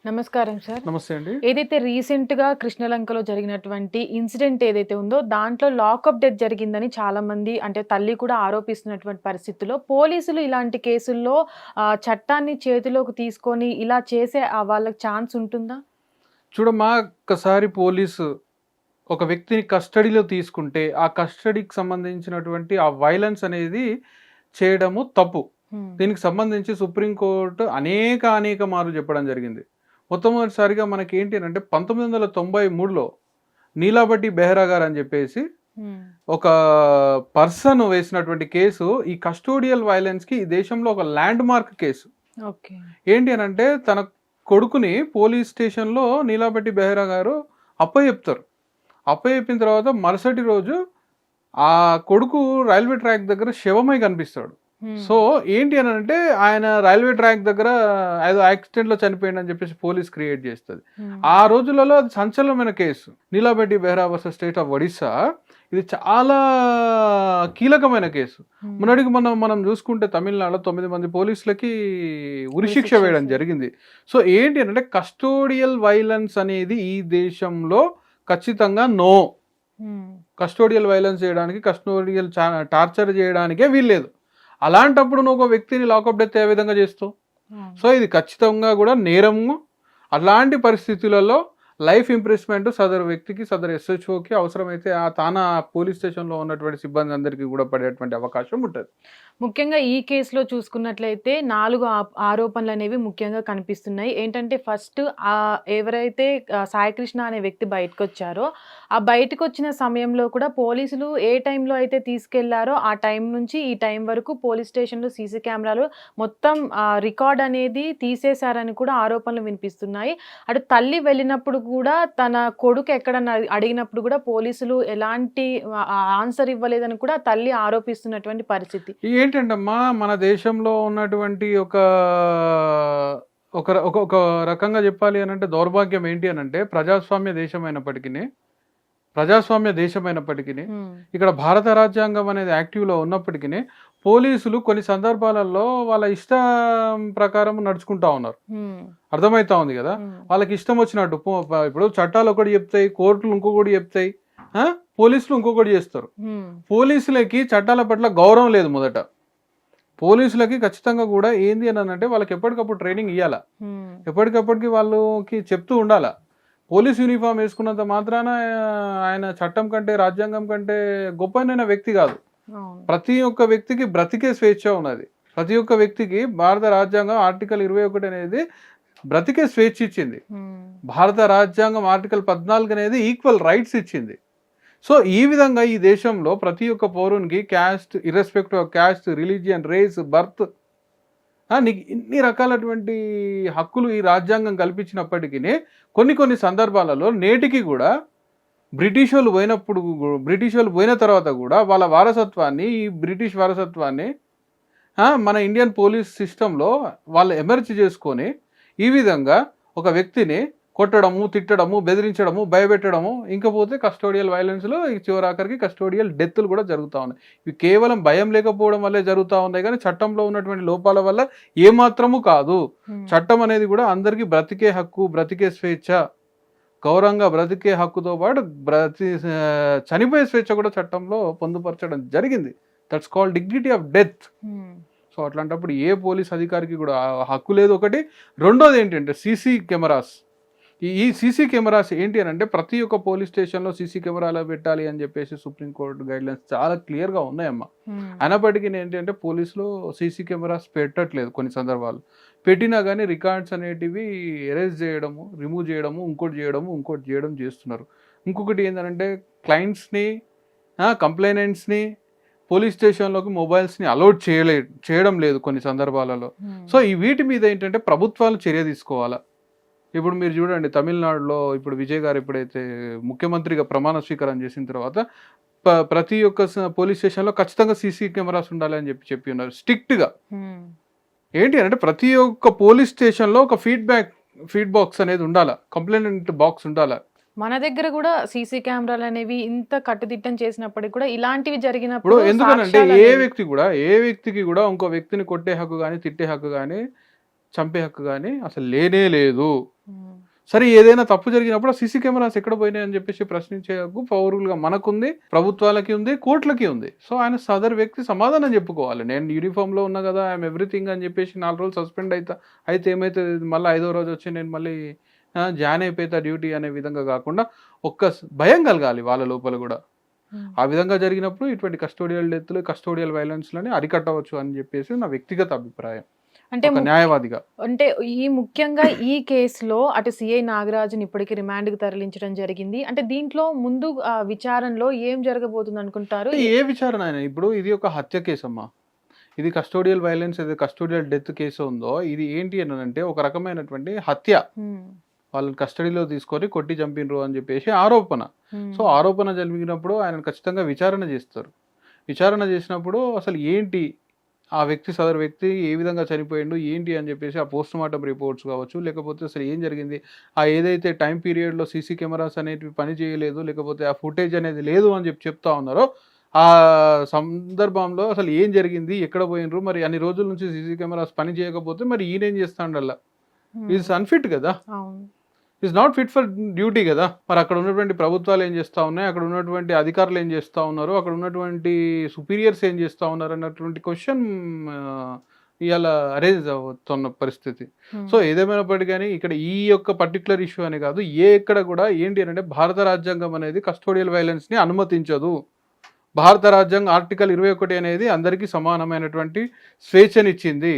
నమస్కారం సార్. నమస్తే అండి. ఏదైతే రీసెంట్‌గా కృష్ణలంకలో జరిగినటువంటి ఇన్సిడెంట్ ఏదైతే ఉందో, దాంట్లో లాకప్ డెత్ జరిగిందని చాలామంది అంటే తల్లి కూడా ఆరోపిస్తున్నటువంటి పరిస్థితిలో, పోలీసులు ఇలాంటి కేసుల్లో చట్టాన్ని చేతిలోకి తీసుకొని ఇలా చేసే వాళ్ళకి ఛాన్స్ ఉంటుందా? చూడమ్మా, ఒక్కసారి పోలీసు ఒక వ్యక్తిని కస్టడీలో తీసుకుంటే, ఆ కస్టడీకి సంబంధించినటువంటి ఆ వైలెన్స్ అనేది చేయడము తప్పు. దీనికి సంబంధించి సుప్రీంకోర్టు అనేక మార్లు చెప్పడం జరిగింది. మొట్టమొదటిసారిగా మనకి ఏంటి అంటే 1993లో నీలాబట్టి బెహ్రా గారు అని చెప్పేసి ఒక పర్సన్ వేసినటువంటి కేసు ఈ కస్టోడియల్ వైలెన్స్ కి ఈ దేశంలో ఒక ల్యాండ్ మార్క్ కేసు. ఏంటి అని అంటే తన కొడుకుని పోలీస్ స్టేషన్లో నీలాబట్టి బెహ్రా గారు అప్పచెప్తారు. అప్పచెప్పిన తర్వాత మరుసటి రోజు ఆ కొడుకు రైల్వే ట్రాక్ దగ్గర శవమై కనిపిస్తాడు. సో ఏంటి అని అంటే ఆయన రైల్వే ట్రాక్ దగ్గర ఏదో యాక్సిడెంట్ లో చనిపోయింది అని చెప్పేసి పోలీస్ క్రియేట్ చేస్తుంది. ఆ రోజులలో అది సంచలనమైన కేసు. Nilabati Behera versus state of Odisha. ఇది చాలా కీలకమైన కేసు. మొన్నటికి మనం చూసుకుంటే తమిళనాడులో 9 మంది పోలీసులకి ఉరిశిక్ష వేయడం జరిగింది. సో ఏంటి అంటే కస్టోడియల్ వైలెన్స్ అనేది ఈ దేశంలో ఖచ్చితంగా నో. కస్టోడియల్ వైలెన్స్ చేయడానికి, కస్టోడియల్ టార్చర్ చేయడానికే వీల్లేదు. అలాంటప్పుడు నువ్వు ఒక వ్యక్తిని లాకప్ డెత్ ఏ విధంగా చేస్తావు? సో ఇది ఖచ్చితంగా కూడా నేరము. అలాంటి పరిస్థితులలో లైఫ్ ఇంప్రెస్మెంట్ సదరు వ్యక్తికి, సదరు SHOకి అవసరమైతే ఆ తానా పోలీస్ స్టేషన్లో ఉన్నటువంటి సిబ్బంది అందరికీ కూడా పడేటువంటి అవకాశం ఉంటుంది. ముఖ్యంగా ఈ కేసులో చూసుకున్నట్లయితే 4 ఆరోపణలు అనేవి ముఖ్యంగా కనిపిస్తున్నాయి. ఏంటంటే ఫస్ట్ ఎవరైతే సాయికృష్ణ అనే వ్యక్తి బయటకు వచ్చారో, ఆ బయటకు వచ్చిన సమయంలో కూడా పోలీసులు ఏ టైంలో అయితే తీసుకెళ్లారో ఆ టైం నుంచి ఈ టైం వరకు పోలీస్ స్టేషన్లో సీసీ కెమెరాలు మొత్తం రికార్డ్ అనేది తీసేశారని కూడా ఆరోపణలు వినిపిస్తున్నాయి. అటు తల్లి వెళ్ళినప్పుడు కూడా తన కొడుకు ఎక్కడన్నా అడిగినప్పుడు కూడా పోలీసులు ఎలాంటి ఆన్సర్ ఇవ్వలేదని కూడా తల్లి ఆరోపిస్తున్నటువంటి పరిస్థితి. ఏంటంటమ్మా, మన దేశంలో ఉన్నటువంటి ఒక రకంగా చెప్పాలి అని అంటే దౌర్భాగ్యం ఏంటి అని అంటే ప్రజాస్వామ్య దేశమైనప్పటికీ ఇక్కడ భారత రాజ్యాంగం అనేది యాక్టివ్లో ఉన్నప్పటికీ పోలీసులు కొన్ని సందర్భాలలో వాళ్ళ ఇష్టం ప్రకారం నడుచుకుంటా ఉన్నారు. అర్థమవుతా ఉంది కదా. వాళ్ళకి ఇష్టం వచ్చినట్టు ఇప్పుడు చట్టాలు ఒకటి చెప్తాయి, కోర్టులు ఇంకొకటి చెప్తాయి, పోలీసులు ఇంకొకటి చేస్తారు. పోలీసులకి చట్టాల పట్ల గౌరవం లేదు. మొదట పోలీసులకి ఖచ్చితంగా కూడా ఏంది అని అంటే వాళ్ళకి ఎప్పటికప్పుడు ట్రైనింగ్ ఇవ్వాలా, ఎప్పటికప్పటికి వాళ్ళకి చెప్తూ ఉండాలా. పోలీస్ యూనిఫామ్ వేసుకున్నంత మాత్రాన ఆయన చట్టం కంటే రాజ్యాంగం కంటే గొప్పనైన వ్యక్తి కాదు. ప్రతి ఒక్క వ్యక్తికి బ్రతికే స్వేచ్ఛ ఉన్నది. ప్రతి ఒక్క వ్యక్తికి భారత రాజ్యాంగం ఆర్టికల్ 21 అనేది బ్రతికే స్వేచ్ఛ ఇచ్చింది. భారత రాజ్యాంగం ఆర్టికల్ 14 అనేది ఈక్వల్ రైట్స్ ఇచ్చింది. సో ఈ విధంగా ఈ దేశంలో ప్రతి ఒక్క పౌరునికి caste, irrespective of caste, religion, race, birth, నీకు ఇన్ని రకాలటువంటి హక్కులు ఈ రాజ్యాంగం కల్పించినప్పటికీ కొన్ని సందర్భాలలో నేటికి కూడా బ్రిటిష్ వాళ్ళు పోయిన తర్వాత కూడా వాళ్ళ వారసత్వాన్ని, ఈ బ్రిటిష్ వారసత్వాన్ని మన ఇండియన్ పోలీస్ సిస్టంలో వాళ్ళు ఎమర్జ్ చేసుకొని ఈ విధంగా ఒక వ్యక్తిని కొట్టడము, తిట్టడము, బెదిరించడము, భయపెట్టడము, ఇంకపోతే కస్టోడియల్ వైలెన్స్లో చివరాఖరికి కస్టోడియల్ డెత్లు కూడా జరుగుతూ ఉన్నాయి. ఇవి కేవలం భయం లేకపోవడం వల్లే జరుగుతూ ఉన్నాయి కానీ చట్టంలో ఉన్నటువంటి లోపాల వల్ల ఏమాత్రము కాదు. చట్టం అనేది కూడా అందరికీ బ్రతికే హక్కు, బ్రతికే స్వేచ్ఛ, గౌరవంగా బ్రతికే హక్కుతో పాటు చనిపోయే స్వేచ్ఛ కూడా చట్టంలో పొందుపరచడం జరిగింది. That's called dignity of death. So అట్లాంటప్పుడు ఏ పోలీస్ అధికారికి కూడా హక్కు లేదు. ఒకటి. రెండోది ఏంటంటే సీసీ కెమెరాస్. ఈ సీసీ కెమెరాస్ ఏంటి అని అంటే ప్రతి ఒక్క పోలీస్ స్టేషన్లో సీసీ కెమెరాలో పెట్టాలి అని చెప్పేసి సుప్రీంకోర్టు గైడ్లైన్స్ చాలా క్లియర్గా ఉన్నాయమ్మా. అయినప్పటికీ ఏంటంటే పోలీసులు సీసీ కెమెరాస్ పెట్టట్లేదు. కొన్ని సందర్భాలు పెట్టినా కానీ రికార్డ్స్ అనేటివి ఎరేజ్ చేయడము, రిమూవ్ చేయడము, ఇంకోటి చేయడం చేస్తున్నారు. ఇంకొకటి ఏంటంటే క్లయింట్స్ని, కంప్లైనెంట్స్ని పోలీస్ స్టేషన్లోకి మొబైల్స్ని అలౌడ్ చేయడం లేదు కొన్ని సందర్భాలలో. సో ఈ వీటి మీద ఏంటంటే ప్రభుత్వాలు చర్య తీసుకోవాలా. ఇప్పుడు మీరు చూడండి, తమిళనాడులో ఇప్పుడు విజయ్ గారు ఎప్పుడైతే ముఖ్యమంత్రిగా ప్రమాణ స్వీకారం చేసిన తర్వాత ప్రతి ఒక్క పోలీస్ స్టేషన్లో ఖచ్చితంగా సీసీ కెమెరాస్ ఉండాలి అని చెప్పి ఉన్నారు స్ట్రిక్ట్గా. ఏంటి అంటే ప్రతి ఒక్క పోలీస్ స్టేషన్లో ఒక ఫీడ్ బాక్స్ అనేది ఉండాలా, కంప్లైంట్ బాక్స్ ఉండాలా. మన దగ్గర కూడా సీసీ కెమెరాలు అనేవి ఇంత కట్టుదిట్టం చేసినప్పటికీ కూడా ఇలాంటివి జరిగినప్పుడు ఎందుకనంటే ఏ వ్యక్తికి కూడా ఇంకో వ్యక్తిని కొట్టే హక్కు కానీ, తిట్టే హక్కు కానీ, చంపే హక్కు కానీ అసలు లేనే లేదు. సరే ఏదైనా తప్పు జరిగినప్పుడు సీసీ కెమెరాస్ ఎక్కడ పోయినాయి అని చెప్పేసి ప్రశ్నించే హక్కు పౌరులుగా మనకుంది, ప్రభుత్వాలకి ఉంది, కోర్టులకి ఉంది. సో ఆయన సదరు వ్యక్తి సమాధానం చెప్పుకోవాలి. నేను యూనిఫామ్లో ఉన్నా కదా, ఐఎమ్ ఎవ్రీథింగ్ అని చెప్పేసి 4 రోజులు సస్పెండ్ అయితే ఏమైతే మళ్ళీ 5వ రోజు వచ్చి నేను మళ్ళీ జాయిన్ అయిపోతా డ్యూటీ అనే విధంగా కాకుండా ఒక్క భయం కలగాలి వాళ్ళ లోపల కూడా. ఆ విధంగా జరిగినప్పుడు ఇటువంటి కస్టోడియల్ డెత్లు, కస్టోడియల్ వైలెన్స్లని అరికట్టవచ్చు అని చెప్పేసి నా వ్యక్తిగత అభిప్రాయం అంటే న్యాయవాదిగా. అంటే ముఖ్యంగా ఈ కేసులో అటు సిఐ నాగరాజుని ఇప్పటికి రిమాండ్కి తరలించడం జరిగింది. అంటే దీంట్లో ముందు విచారణలో ఏం జరగబోతుంది అనుకుంటారు? ఏ విచారణ అయినా ఇప్పుడు ఇది ఒక హత్య కేసు అమ్మా. ఇది కస్టోడియల్ వైలెన్స్, ఏదైతే కస్టోడియల్ డెత్ కేసు ఉందో ఇది ఏంటి అని అంటే ఒక రకమైనటువంటి హత్య. వాళ్ళని కస్టడీలో తీసుకొని కొట్టి చంపినరు అని చెప్పేసి ఆరోపణ. సో ఆరోపణ జరిగినప్పుడు ఆయన ఖచ్చితంగా విచారణ చేస్తారు. విచారణ చేసినప్పుడు అసలు ఏంటి ఆ వ్యక్తి, సదరు వ్యక్తి ఏ విధంగా చనిపోయిండు ఏంటి అని చెప్పేసి ఆ పోస్ట్ మార్టం రిపోర్ట్స్ కావచ్చు, లేకపోతే అసలు ఏం జరిగింది, ఆ ఏదైతే టైం పీరియడ్లో సీసీ కెమెరాస్ అనేటివి పని చేయలేదు, లేకపోతే ఆ ఫుటేజ్ అనేది లేదు అని చెప్తా ఉన్నారో ఆ సందర్భంలో అసలు ఏం జరిగింది, ఎక్కడ పోయినరు, మరి అన్ని రోజుల నుంచి సీసీ కెమెరాస్ పని చేయకపోతే మరి ఈయనేం చేస్తాడల్లా, ఈజ్ అన్ఫిట్ కదా, is not fit for duty కదా. మరి అక్కడ ఉన్నటువంటి ప్రభుత్వాలు ఏం చేస్తూ ఉన్నాయి, అక్కడ ఉన్నటువంటి అధికారులు ఏం చేస్తూ ఉన్నారు, అక్కడ ఉన్నటువంటి సుపీరియర్స్ ఏం చేస్తూ ఉన్నారు అన్నటువంటి క్వశ్చన్ ఇవాళ అరేంజ్ అవుతున్న పరిస్థితి. సో ఏదేమైనప్పటికీ కానీ ఇక్కడ ఈ యొక్క పర్టికులర్ ఇష్యూ అని కాదు, ఎక్కడ కూడా ఏంటి అంటే భారత రాజ్యాంగం అనేది కస్టోడియల్ వైలెన్స్ని అనుమతించదు. భారత రాజ్యాంగం ఆర్టికల్ 21 అనేది అందరికీ సమానమైనటువంటి స్వేచ్ఛనిచ్చింది.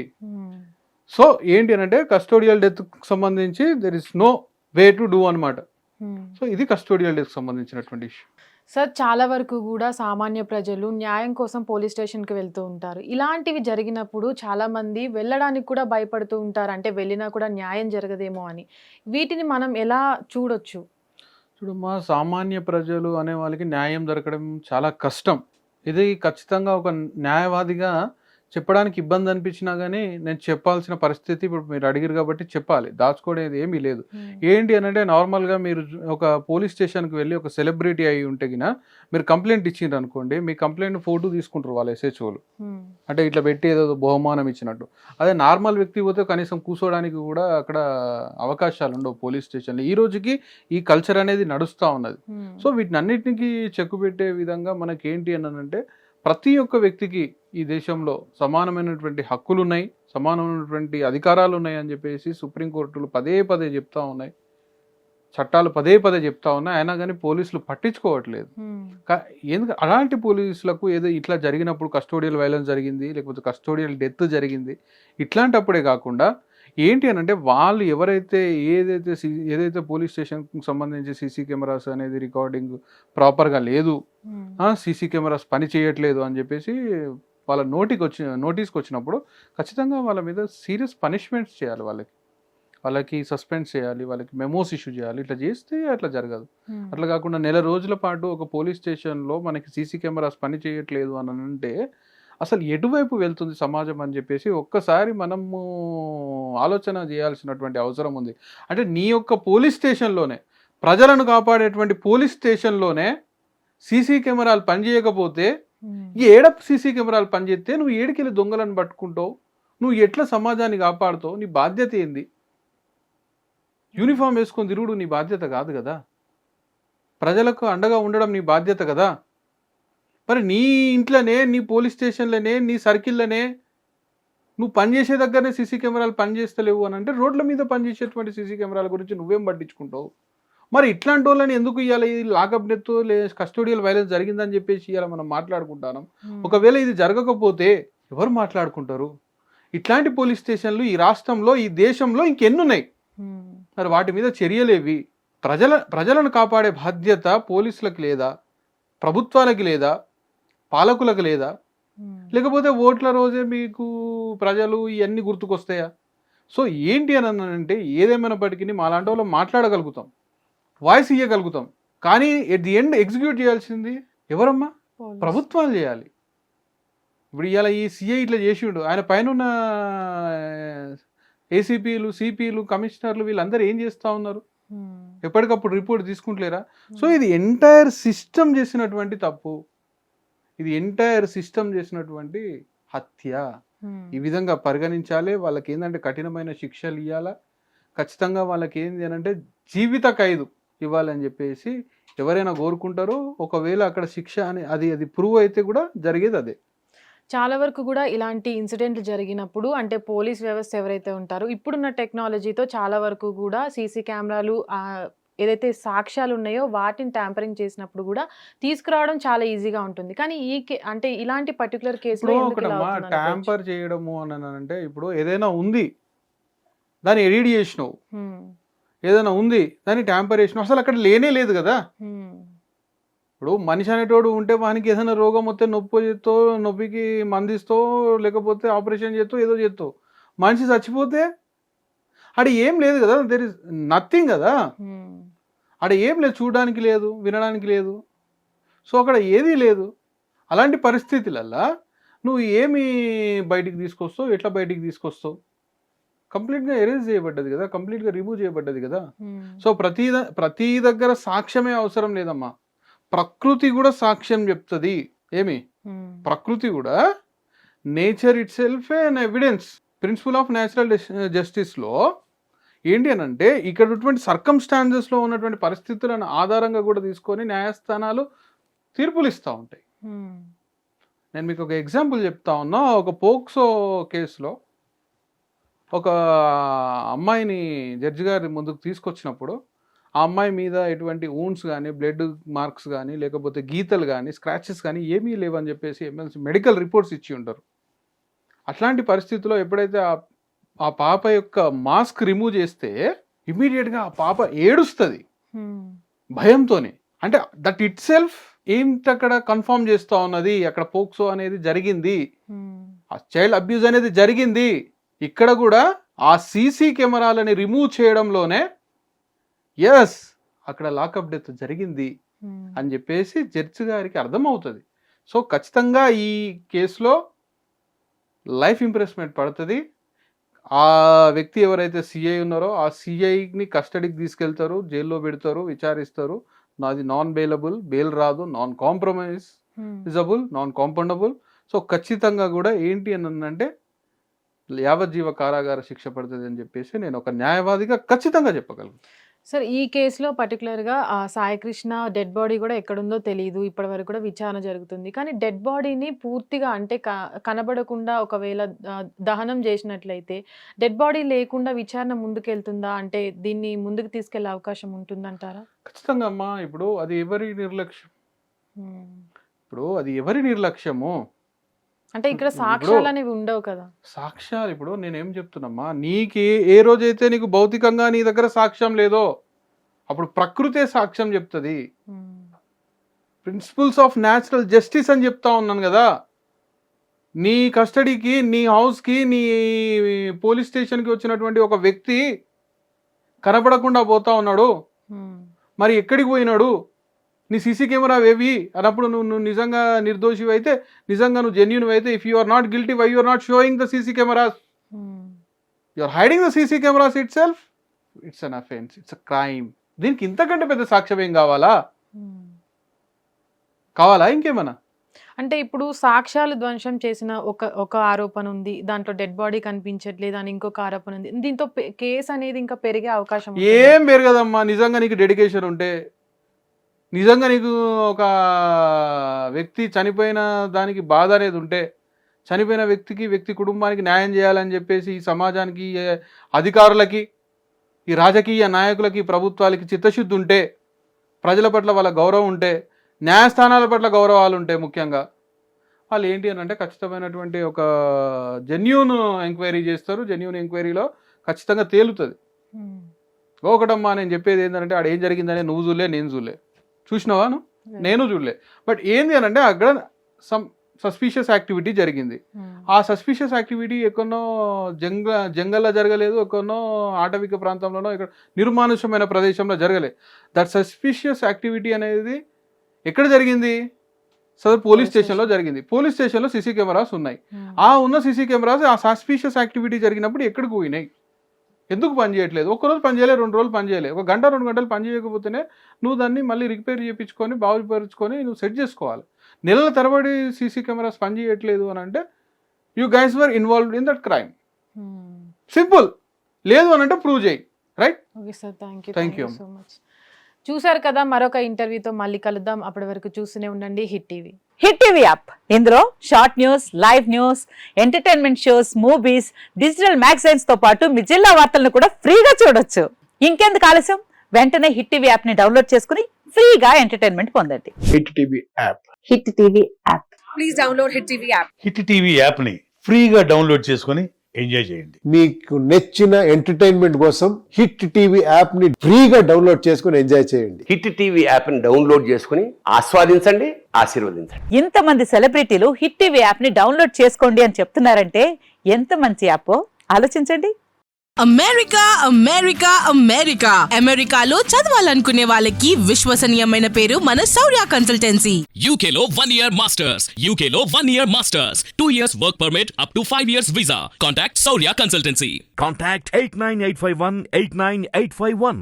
సో ఏంటి అంటే కస్టోడియల్ డెత్ సంబంధించి there is no way to do అనమాట. సో ఇది కస్టోడియల్ డెత్ సంబంధించినటువంటి ఇష్యూ. సార్ చాలా వరకు కూడా సామాన్య ప్రజలు న్యాయం కోసం పోలీస్ స్టేషన్కి వెళ్తూ ఉంటారు. ఇలాంటివి జరిగినప్పుడు చాలామంది వెళ్ళడానికి కూడా భయపడుతూ ఉంటారు, అంటే వెళ్ళినా కూడా న్యాయం జరగదేమో అని. వీటిని మనం ఎలా చూడొచ్చు? చూడమ్మా, సామాన్య ప్రజలు అనే వాళ్ళకి న్యాయం దొరకడం చాలా కష్టం. ఇది ఖచ్చితంగా ఒక న్యాయవాదిగా చెప్పడానికి ఇబ్బంది అనిపించినా కానీ నేను చెప్పాల్సిన పరిస్థితి ఇప్పుడు మీరు అడిగారు కాబట్టి చెప్పాలి, దాచుకోవడం ఏమీ లేదు. ఏంటి అని అంటే నార్మల్గా మీరు ఒక పోలీస్ స్టేషన్కి వెళ్ళి ఒక సెలబ్రిటీ అయి ఉంటే గిన మీరు కంప్లైంట్ ఇచ్చిండ్రు అనుకోండి, మీ కంప్లైంట్ ఫోటో తీసుకుంటారు వాళ్ళు ఎస్హెచ్ఓలు, అంటే ఇట్లా పెట్టి ఏదో బహుమానం ఇచ్చినట్టు. అదే నార్మల్ వ్యక్తి పోతే కనీసం కూర్చోడానికి కూడా అక్కడ అవకాశాలు ఉండవు పోలీస్ స్టేషన్లో. ఈ రోజుకి ఈ కల్చర్ అనేది నడుస్తూ ఉన్నది. సో వీటిని అన్నిటికీ చెక్కు పెట్టే విధంగా మనకి ఏంటి అని అంటే ప్రతి ఒక్క వ్యక్తికి ఈ దేశంలో సమానమైనటువంటి హక్కులు ఉన్నాయి, సమానమైనటువంటి అధికారాలు ఉన్నాయి అని చెప్పేసి సుప్రీంకోర్టులు పదే పదే చెప్తా ఉన్నాయి, చట్టాలు పదే పదే చెప్తా ఉన్నాయి. అయినా కానీ పోలీసులు పట్టించుకోవట్లేదు. ఎందుకు అలాంటి పోలీసులకు ఏదో ఇట్లా జరిగినప్పుడు కస్టోడియల్ వైలెన్స్ జరిగింది, లేకపోతే కస్టోడియల్ డెత్ జరిగింది, ఇట్లాంటప్పుడే కాకుండా ఏంటి అని అంటే వాళ్ళు ఏదైతే పోలీస్ స్టేషన్కి సంబంధించి సీసీ కెమెరాస్ అనేది రికార్డింగ్ ప్రాపర్గా లేదు, సీసీ కెమెరాస్ పని చేయట్లేదు అని చెప్పేసి వాళ్ళ నోటీస్కి వచ్చినప్పుడు ఖచ్చితంగా వాళ్ళ మీద సీరియస్ పనిష్మెంట్స్ చేయాలి, వాళ్ళకి సస్పెండ్ చేయాలి, వాళ్ళకి మెమోస్ ఇష్యూ చేయాలి. ఇట్లా చేస్తే అట్లా జరగదు. అట్లా కాకుండా నెల రోజుల పాటు ఒక పోలీస్ స్టేషన్లో మనకి సీసీ కెమెరాస్ పని చేయట్లేదు అని అంటే అసలు ఎటువైపు వెళ్తుంది సమాజం అని చెప్పేసి ఒక్కసారి మనము ఆలోచన చేయాల్సినటువంటి అవసరం ఉంది. అంటే నీ యొక్క పోలీస్ స్టేషన్లోనే, ప్రజలను కాపాడేటువంటి పోలీస్ స్టేషన్లోనే సీసీ కెమెరాలు పనిచేయకపోతే ఏడ సీసీ కెమెరాలు పనిచేస్తే నువ్వు ఏడికెళ్ళి దొంగలను పట్టుకుంటావు, నువ్వు ఎట్లా సమాజాన్ని కాపాడుతావు, నీ బాధ్యత ఏంది? యూనిఫామ్ వేసుకొని తిరుగుడు నీ బాధ్యత కాదు కదా, ప్రజలకు అండగా ఉండడం నీ బాధ్యత కదా. మరి నీ ఇంట్లోనే, నీ పోలీస్ స్టేషన్లోనే, నీ సర్కిల్లోనే నువ్వు పనిచేసే దగ్గరనే సీసీ కెమెరాలు పనిచేస్తలేవు అని అంటే రోడ్ల మీద పనిచేసేటువంటి సీసీ కెమెరాల గురించి నువ్వేం పట్టించుకుంటావు? మరి ఇట్లాంటి వాళ్ళని ఎందుకు ఇవ్వాలి? లాకప్ డెత్ కస్టోడియల్ వైలెన్స్ జరిగిందని చెప్పేసి ఇవాళ మనం మాట్లాడుకుంటాం. ఒకవేళ ఇది జరగకపోతే ఎవరు మాట్లాడుకుంటారు? ఇట్లాంటి పోలీస్ స్టేషన్లు ఈ రాష్ట్రంలో, ఈ దేశంలో ఇంకెన్నున్నాయి. మరి వాటి మీద చర్యలేవి? ప్రజలను కాపాడే బాధ్యత పోలీసులకు లేదా, ప్రభుత్వాలకి లేదా, పాలకులకు లేదా? లేకపోతే ఓట్ల రోజే మీకు ప్రజలు ఇవన్నీ గుర్తుకొస్తాయా? సో ఏంటి అని అంటే ఏదేమైనప్పటికీ మాలాంటి వాళ్ళు మాట్లాడగలుగుతాం, వాయిస్ ఇవ్వగలుగుతాం, కానీ ఎట్ ది ఎండ్ ఎగ్జిక్యూట్ చేయాల్సింది ఎవరమ్మా? ప్రభుత్వాలు చేయాలి. ఇప్పుడు ఇవాళ ఈ సిఐ ఇట్లా చేసిండు, ఆయన పైన ఉన్న ఏసీపీలు, సిపిలు, కమిషనర్లు వీళ్ళందరూ ఏం చేస్తూ ఉన్నారు? ఎప్పటికప్పుడు రిపోర్ట్ తీసుకుంటలేరా? సో ఇది ఎంటైర్ సిస్టమ్ చేసినటువంటి తప్పు, ఇది ఎంటైర్ సిస్టమ్ చేసినటువంటి హత్య. ఈ విధంగా పరిగణించాలి. వాళ్ళకి ఏంటంటే కఠినమైన శిక్షలు ఇవ్వాలా, ఖచ్చితంగా వాళ్ళకి ఏంది అని అంటే జీవిత ఖైదు ఇవ్వాలని చెప్పేసి ఎవరైనా కోరుకుంటారో, ఒకవేళ అక్కడ శిక్ష అని అది ప్రూవ్ అయితే కూడా జరిగేది అదే. చాలా వరకు కూడా ఇలాంటి ఇన్సిడెంట్లు జరిగినప్పుడు అంటే పోలీస్ వ్యవస్థ ఎవరైతే ఉంటారో ఇప్పుడున్న టెక్నాలజీతో చాలా వరకు కూడా సీసీ కెమెరాలు ఏదైతే సాక్ష్యాలు ఉన్నాయో వాటిని ట్యాంపరింగ్ చేసినప్పుడు కూడా తీసుకురావడం చాలా ఈజీగా ఉంటుంది. కానీ అంటే ఇలాంటి పర్టికులర్ కేసులో ఇప్పుడు ఎందుకు ఇలా ఒకటమ్మా అవుతుంది అనుకోవచ్చు? ట్యాంపర్ చేయడము అని అంటే ఇప్పుడు ఏదైనా ఉంది దాన్ని ఎడిట్ చేసినావు, హ్మ్. ఏదైనా ఉంది దాన్ని ట్యాంపర్ చేసినావు, అసలు అక్కడ లేనే లేదు కదా. హ్మ్. ఇప్పుడు మనిషి అనేటోడు ఉంటే వానికి ఏదైనా రోగం వస్తే నొప్పికి మందిస్తో లేకపోతే ఆపరేషన్ చేస్తూ ఏదో చేస్తావు. మనిషి చచ్చిపోతే ఆడ ఏం లేదు కదా, దెర్ ఇస్ నథింగ్ కదా. హ్మ్. ఆడ ఏం లేదు, చూడడానికి లేదు, వినడానికి లేదు, సో అక్కడ ఏదీ లేదు. అలాంటి పరిస్థితులల్లా నువ్వు ఏమి బయటికి తీసుకొస్తావు, ఎట్లా బయటికి తీసుకొస్తావు? కంప్లీట్గా ఎరేజ్ చేయబడ్డది కదా, కంప్లీట్గా రిమూవ్ చేయబడ్డది కదా. హ్మ్. సో ప్రతి దగ్గర సాక్ష్యమే అవసరం లేదమ్మా, ప్రకృతి కూడా సాక్ష్యం చెప్తుంది. ఏమి హ్మ్. ప్రకృతి కూడా nature itself an evidence. Principle of natural జస్టిస్లో ఏంటి అని అంటే ఇక్కడ ఉన్నటువంటి సర్కమ్స్టాన్సెస్లో ఉన్నటువంటి పరిస్థితులను ఆధారంగా కూడా తీసుకొని న్యాయస్థానాలు తీర్పులు ఇస్తూ ఉంటాయి. హ్మ్. నేను మీకు ఒక ఎగ్జాంపుల్ చెప్తా ఉన్నా. ఒక పోక్సో కేసులో ఒక అమ్మాయిని జడ్జి గారి ముందుకు తీసుకొచ్చినప్పుడు ఆ అమ్మాయి మీద ఎటువంటి ఊన్స్ కానీ, బ్లడ్ మార్క్స్ కానీ, లేకపోతే గీతలు కానీ, స్క్రాచెస్ కానీ ఏమీ లేవని చెప్పేసి ఎమ్మెల్సీ మెడికల్ రిపోర్ట్స్ ఇచ్చి ఉంటారు. అట్లాంటి పరిస్థితుల్లో ఎప్పుడైతే ఆ పాప యొక్క మాస్క్ రిమూవ్ చేస్తే ఇమీడియట్గా ఆ పాప ఏడుస్తుంది హ్మ్. భయంతోనే. అంటే దట్ ఇట్ సెల్ఫ్ ఏంటి అక్కడ కన్ఫర్మ్ చేస్తూ ఉన్నది, అక్కడ పోక్సో అనేది జరిగింది, హ్మ్. ఆ చైల్డ్ అబ్యూజ్ అనేది జరిగింది. ఇక్కడ కూడా ఆ సీసీ కెమెరాలని రిమూవ్ చేయడంలోనే ఎస్ అక్కడ లాకప్ డెత్ జరిగింది హ్మ్. అని చెప్పేసి జడ్జి గారికి అర్థమవుతుంది. సో ఖచ్చితంగా ఈ కేసులో లైఫ్ ఇంప్రెస్మెంట్ పడుతుంది. ఆ వ్యక్తి ఎవరైతే సిఐ ఉన్నారో ఆ సిఐని కస్టడీకి తీసుకెళ్తారు, జైల్లో పెడతారు, విచారిస్తారు. నాది నాన్ బెయిలబుల్, బెయిల్ రాదు, నాన్ కాంప్రమైజబుల్, నాన్ కాంపౌండబుల్. సో ఖచ్చితంగా కూడా ఏంటి అని అంటే యావజ్జీవ కారాగార శిక్ష పడుతుంది అని చెప్పేసి నేను ఒక న్యాయవాదిగా ఖచ్చితంగా చెప్పగలను. సార్ ఈ కేసులో పర్టికులర్గా సాయి కృష్ణ డెడ్ బాడీ కూడా ఎక్కడుందో తెలియదు, ఇప్పటి వరకు కూడా విచారణ జరుగుతుంది. కానీ డెడ్ బాడీని పూర్తిగా అంటే కనబడకుండా ఒకవేళ దహనం చేసినట్లయితే డెడ్ బాడీ లేకుండా విచారణ ముందుకెళ్తుందా? అంటే దీన్ని ముందుకు తీసుకెళ్లే అవకాశం ఉంటుందంటారా? ఖచ్చితంగా అమ్మా. ఇప్పుడు అది ఎవరి నిర్లక్ష్యం? హ్మ్. ఇప్పుడు అది ఎవరి నిర్లక్ష్యము? అంటే ఇక్కడ సాక్ష్యాలు అనేవి ఉండవు కదా. సాక్ష్యాలు ఇప్పుడు నేనేం చెప్తున్నామ్మా, ఏ రోజైతే నీకు భౌతికంగా నీ దగ్గర సాక్ష్యం లేదో అప్పుడు ప్రకృతే సాక్ష్యం చెప్తుంది. హ్మ్. ప్రిన్సిపల్స్ ఆఫ్ న్యాచురల్ జస్టిస్ అని చెప్తా ఉన్నాను కదా. నీ కస్టడీకి, నీ హౌస్కి, నీ పోలీస్ స్టేషన్కి వచ్చినటువంటి ఒక వ్యక్తి కనపడకుండా పోతా ఉన్నాడు, హ్మ్. మరి ఎక్కడికి పోయినాడు? నీ సీసీ కెమెరా ఏవి అన్నప్పుడు నువ్వు నిజంగా నిర్దోషి అయితే, నిజంగా నువ్వు జెన్యూన్ అయితే, if you are not guilty why you are not showing the CC cameras? Hmm. You are hiding the CC cameras itself. It's an offence, it's a crime. దీనికి ఇంతకంటే పెద్ద సాక్ష్యం ఏం కావాలా? హ్మ్. కావాలా ఇంకేమన్నా? అంటే ఇప్పుడు సాక్ష్యాలు ధ్వంసం చేసిన ఒక ఆరోపణ ఉంది, దాంట్లో డెడ్ బాడీ కనిపించట్లేదు అని ఇంకొక ఆరోపణ ఉంది. దీంతో కేసు అనేది ఇంకా పెరిగే అవకాశం ఉంటుందా? ఏం పెరగదమ్మా. నిజంగా నీకు డెడికేషన్ ఉంటే, నిజంగా నీకు ఒక వ్యక్తి చనిపోయిన దానికి బాధ అనేది ఉంటే, చనిపోయిన వ్యక్తి కుటుంబానికి న్యాయం చేయాలని చెప్పేసి ఈ సమాజానికి, అధికారులకి, ఈ రాజకీయ నాయకులకి, ప్రభుత్వాలకి చిత్తశుద్ధి ఉంటే, ప్రజల పట్ల వాళ్ళ గౌరవం ఉంటే, న్యాయస్థానాల పట్ల గౌరవాలు ఉంటే, ముఖ్యంగా వాళ్ళు ఏంటి అని అంటే ఖచ్చితమైనటువంటి ఒక జెన్యూన్ ఎంక్వైరీ చేస్తారు. జెన్యూన్ ఎంక్వైరీలో ఖచ్చితంగా తేలుతుంది. హ్మ్. ఒకటమ్మా నేను చెప్పేది ఏంటంటే ఆడ ఏం జరిగిందనే నువ్వు చూడలే, నేను చూడలే, చూసినావా నువ్వు? నేను చూడలే. బట్ ఏంది అని అంటే అక్కడ సమ్ సస్పీషియస్ యాక్టివిటీ జరిగింది. హ్మ్. ఆ సస్పీషియస్ యాక్టివిటీ ఎక్కడో జంగల్లో జరగలేదు, ఎక్కడో ఆటవిక ప్రాంతంలోనో, ఇక్కడ నిర్మానుష్యమైన ప్రదేశంలో జరగలేదు. దట్ సస్పీషియస్ యాక్టివిటీ అనేది ఎక్కడ జరిగింది? సదర్ పోలీస్ స్టేషన్లో జరిగింది. పోలీస్ స్టేషన్లో సీసీ కెమెరాస్ ఉన్నాయి. హ్మ్. ఆ ఉన్న సీసీ కెమెరాస్ ఆ సస్పీషియస్ యాక్టివిటీ జరిగినప్పుడు ఎక్కడికి పోయినాయి? ఎందుకు పని చేయట్లేదు? ఒక్కరోజు పని చేయలేదు, 2 రోజులు పని చేయలేదు, 1 గంట 2 గంటలు పని చేయకపోతేనే నువ్వు దాన్ని మళ్ళీ రిపేర్ చేయించుకొని బాగుపరుచుకొని నువ్వు సెట్ చేసుకోవాలి. నెలల తరబడి సీసీ కెమెరాస్ పని చేయట్లేదు అని అంటే you guys were involved in that crime. హ్మ్. సింపుల్. లేదు అని అంటే ప్రూవ్ చేయి. Right. Okay sir, thank you Thank you. So much. చూసారు కదా, మరొక ఇంటర్వ్యూతో మళ్ళీ కలుద్దాం. అప్పటి వరకు చూస్తూనే ఉండండి hit TV. Hit TV app, ఇందులో short news, live news, entertainment shows, movies, digital magazines తో పాటు మీ జిల్లా వార్తలను కూడా ఫ్రీగా చూడొచ్చు. ఇంకెందుకు ఆలస్యం, వెంటనే హిట్ టీవీ యాప్ ని డౌన్లోడ్ చేసుకుని ఫ్రీగా ఎంటర్టైన్మెంట్ పొందండి. Hit TV app. Hit TV app. Please download Hit TV app. Hit TV యాప్ని ఫ్రీగా డౌన్లోడ్ చేసుకొని ఎంజాయ్ చేయండి. మీకు నచ్చిన ఎంటర్టైన్మెంట్ కోసం హిట్ టీవీ యాప్ ని ఫ్రీగా డౌన్లోడ్ చేసుకుని ఎంజాయ్ చేయండి. హిట్ టీవీ యాప్ని డౌన్లోడ్ చేసుకుని ఆస్వాదించండి, ఆశీర్వదించండి. ఇంతమంది సెలబ్రిటీలు హిట్ టీవీ యాప్ ని డౌన్లోడ్ చేసుకోండి అని చెప్తున్నారంటే ఎంత మంచి యాప్ ఆలోచించండి. అమెరికా అమెరికా అమెరికా అమెరికాలో చదవాలనుకునే వాళ్ళకి విశ్వసనీయమైన పేరు మన శౌర్య కన్సల్టెన్సీ. UK లో 1 year masters. UK లో 1 year masters. 2 years work permit up to 5 years visa. Contact Saurya Consultancy. Contact 89851 89851.